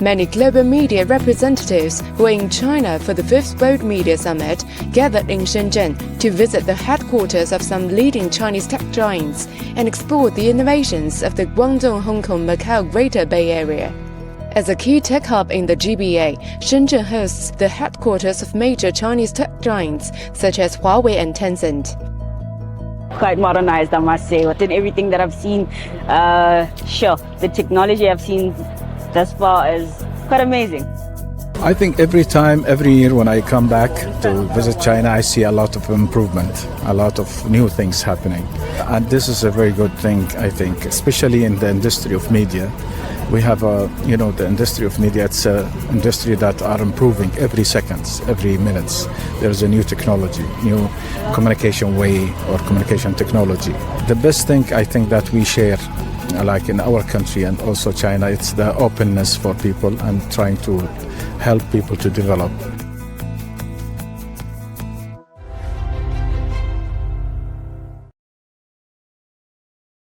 Many global media representatives who are in China for the 5th World Media Summit gathered in Shenzhen to visit the headquarters of some leading Chinese tech giants and explore the innovations of the Guangdong-Hong Kong-Macau Greater Bay Area. As a key tech hub in the GBA, Shenzhen hosts the headquarters of major Chinese tech giants such as Huawei and Tencent. Quite modernized, I must say. Within everything that I've seen, the technology I've seen thus far is quite amazing. I think every year when I come back to visit China, I see a lot of improvement, a lot of new things happening. And this is a very good thing, I think, especially in the industry of media. We have the industry of media, it's an industry that are improving every seconds, every minutes. There's a new technology, new communication way or communication technology. The best thing I think that we share, like in our country and also China, it's the openness for people and trying to help people to develop.